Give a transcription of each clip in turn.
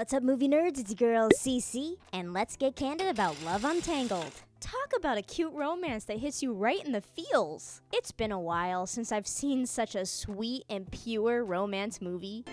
What's up, movie nerds? It's your girl CC, and let's get candid about Love Untangled. Talk about a cute romance that hits you right in the feels. It's been a while since I've seen such a sweet and pure romance movie.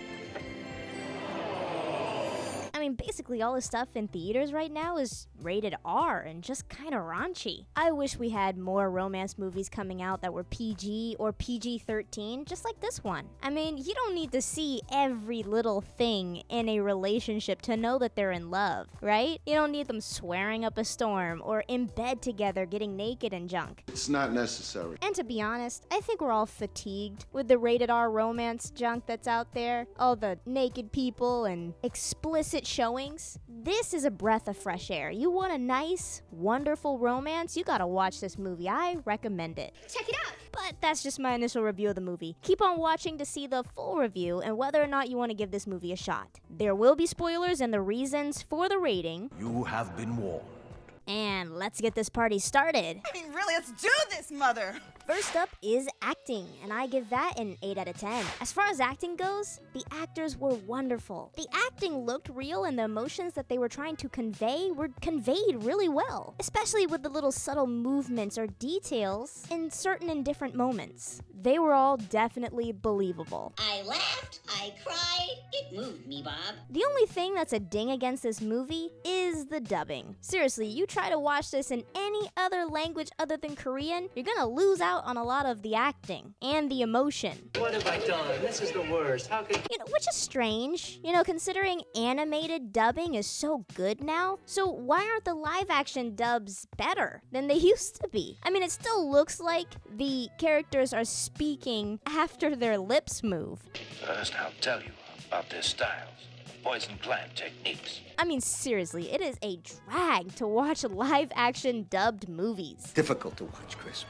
I mean, basically all the stuff in theaters right now is rated R and just kind of raunchy. I wish we had more romance movies coming out that were PG or PG-13, just like this one. I mean, you don't need to see every little thing in a relationship to know that they're in love, right? You don't need them swearing up a storm or in bed together getting naked and junk. It's not necessary. And to be honest, I think we're all fatigued with the rated R romance junk that's out there. All the naked people and explicit showings. This is a breath of fresh air. You want a nice, wonderful romance? You gotta watch this movie. I recommend it. Check it out. But that's just my initial review of the movie. Keep on watching to see the full review and whether or not you want to give this movie a shot. There will be spoilers and the reasons for the rating. You have been warned. And let's get this party started. I mean, really, let's do this, mother! First up is acting, and I give that an 8 out of 10. As far as acting goes, the actors were wonderful. The acting looked real, and the emotions that they were trying to convey were conveyed really well, especially with the little subtle movements or details in certain and different moments. They were all definitely believable. I laughed, I cried, it moved me, Bob. The only thing that's a ding against this movie is the dubbing. Seriously, you try to watch this in any other language other than Korean, you're gonna lose out on a lot of the acting and the emotion. What have I done? This is the worst. How could... Which is strange, considering animated dubbing is so good now. So why aren't the live action dubs better than they used to be? I mean, it still looks like the characters are speaking after their lips move. First, I'll tell you about their styles, poison plant techniques. I mean, seriously, it is a drag to watch live-action dubbed movies. Difficult to watch, Chris.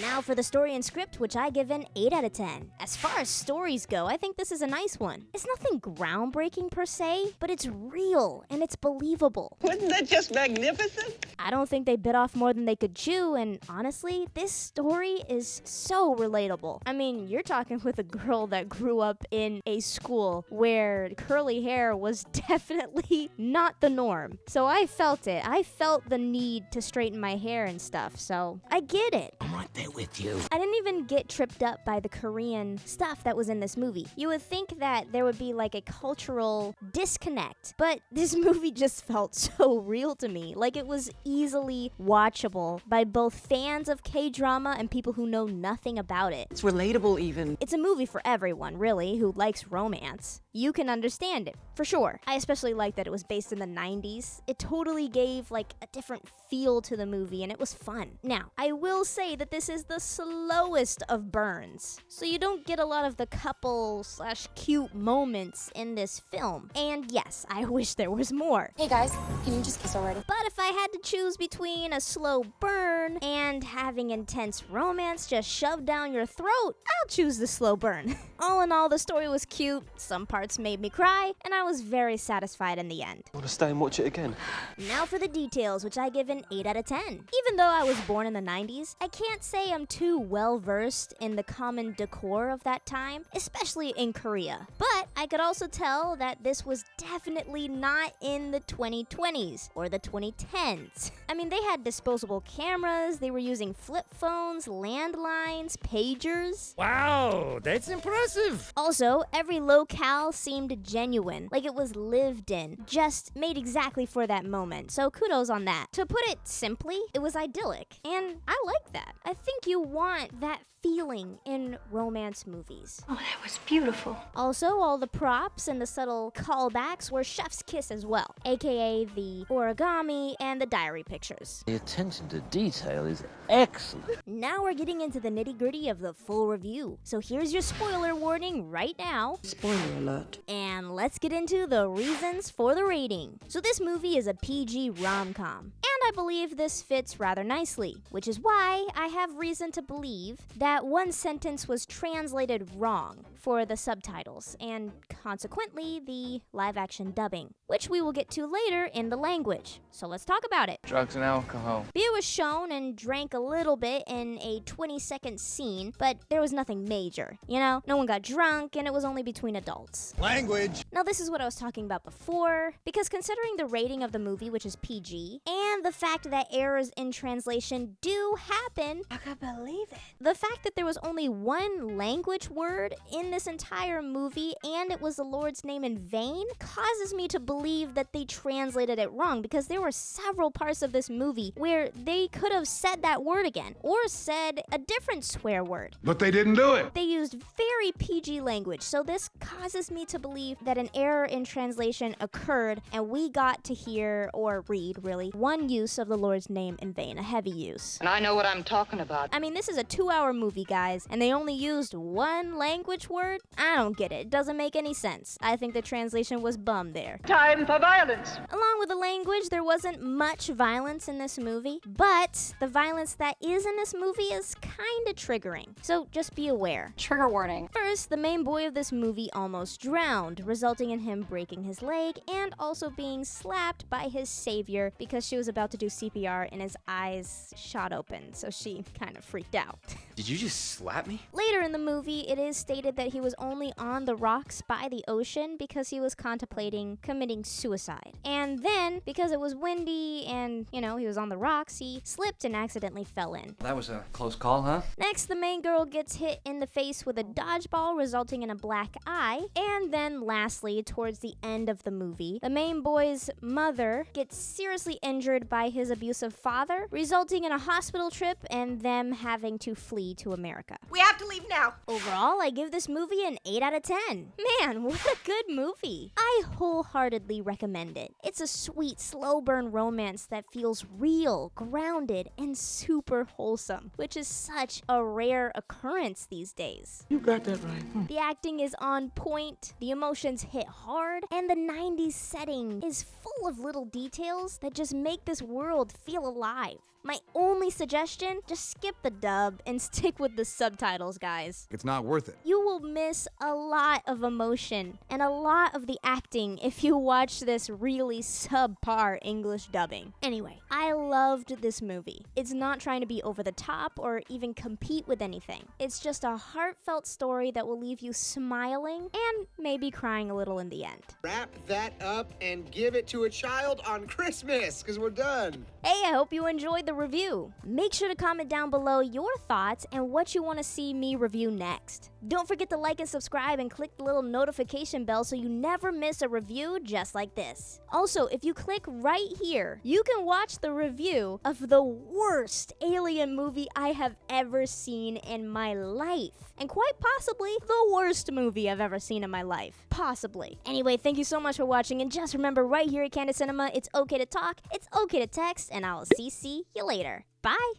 Now for the story and script, which I give an 8 out of 10. As far as stories go, I think this is a nice one. It's nothing groundbreaking per se, but it's real and it's believable. Wasn't that just magnificent? I don't think they bit off more than they could chew, and honestly, this story is so relatable. I mean, you're talking with a girl that grew up in a school where curly hair was definitely not the norm. So I felt it. I felt the need to straighten my hair and stuff, so I get it. I'm right there with you. I didn't even get tripped up by the Korean stuff that was in this movie. You would think that there would be like a cultural disconnect, but this movie just felt so real to me. Like it was easily watchable by both fans of K-drama and people who know nothing about it. It's relatable even. It's a movie for everyone, really, who likes romance. You can understand it, for sure. I especially like that it was based in the 90s. It totally gave like a different feel to the movie and it was fun. Now, I will say that this is the slowest of burns, so you don't get a lot of the couple/cute moments in this film. And yes, I wish there was more. Hey guys, can you just kiss already? But if I had to choose between a slow burn and having intense romance just shoved down your throat, I'll choose the slow burn. All in all, the story was cute, some parts made me cry, and I was very satisfied in the end. Want to stay and watch it again? Now for the details, which I give an 8 out of 10. Even though I was born in the 90s, I can't say I'm too well versed in the common decor of that time, especially in Korea. But I could also tell that this was definitely not in the 2020s or the 2010s. I mean, they had disposable cameras, they were using flip phones, landlines, pagers. Wow, that's impressive. Also, every locale seemed genuine, like it was lived in, just made exactly for that moment. So kudos on that. To put it simply, it was idyllic, and I like that. I think you want that feeling in romance movies. Oh, that was beautiful. Also, all the props and the subtle callbacks were chef's kiss as well, aka the origami and the diary pictures. The attention to detail is excellent. Now we're getting into the nitty-gritty of the full review. So here's your spoiler warning right now. Spoiler alert. And let's get into the reasons for the rating. So this movie is a PG rom-com. And I believe this fits rather nicely, which is why I have reason to believe that one sentence was translated wrong for the subtitles, and consequently the live-action dubbing, which we will get to later in the language. So let's talk about it. Drugs and alcohol. Beer was shown and drank a little bit in a 20-second scene, but there was nothing major. You know, no one got drunk, and it was only between adults. Language. Now, this is what I was talking about before, because considering the rating of the movie, which is PG, and the fact that errors in translation do happen, I can't believe it. the fact that there was only one language word in this entire movie, and it was the Lord's name in vain, causes me to believe that they translated it wrong, because there were several parts of this movie where they could have said that word again, or said a different swear word. But they didn't do it. They used very PG language, so this causes me to believe that an error in translation occurred, and we got to hear, or read really, one use of the Lord's name in vain, a heavy use. And I know what I'm talking about. I mean, this is a 2-hour movie, guys, and they only used one language word? I don't get it. It doesn't make any sense. I think the translation was bum there. Time for violence. Along with the language, there wasn't much violence in this movie, but the violence that is in this movie is kinda triggering, so just be aware. Trigger warning. First, the main boy of this movie almost drowned, resulting in him breaking his leg and also being slapped by his savior because she was about to do CPR and his eyes shot open, so she kind of freaked out. Did you just slap me? Later in the movie, it is stated that he was only on the rocks by the ocean because he was contemplating committing suicide. And then, because it was windy and, you know, he was on the rocks, he slipped and accidentally fell in. That was a close call, huh? Next, the main girl gets hit in the face with a dodgeball, resulting in a black eye. And then lastly, towards the end of the movie, the main boy's mother gets seriously injured by his abusive father, resulting in a hospital trip and them having to flee to America. We have to leave now. Overall, I give this movie an 8 out of 10. Man, what a good movie. I wholeheartedly recommend it. It's a sweet, slow burn romance that feels real, grounded, and super wholesome, which is such a rare occurrence these days. You got that right. The acting is on point, the emotions hit hard, and the 90s setting is full of little details that just make this world feel alive. My only suggestion, just skip the dub and stick with the subtitles, guys. It's not worth it. You will miss a lot of emotion and a lot of the acting if you watch this really subpar English dubbing. Anyway, I loved this movie. It's not trying to be over the top or even compete with anything. It's just a heartfelt story that will leave you smiling and maybe crying a little in the end. Wrap that up and give it to a child on Christmas, because we're done. Hey, I hope you enjoyed the review. Make sure to comment down below your thoughts and what you want to see me review next. Don't forget to like and subscribe and click the little notification bell so you never miss a review just like this. Also, if you click right here, you can watch the review of the worst alien movie I have ever seen in my life. And quite possibly the worst movie I've ever seen in my life. Possibly. Anyway, thank you so much for watching, and just remember, right here at Candid Cinema, it's okay to talk, it's okay to text, and I'll CC you later. Bye!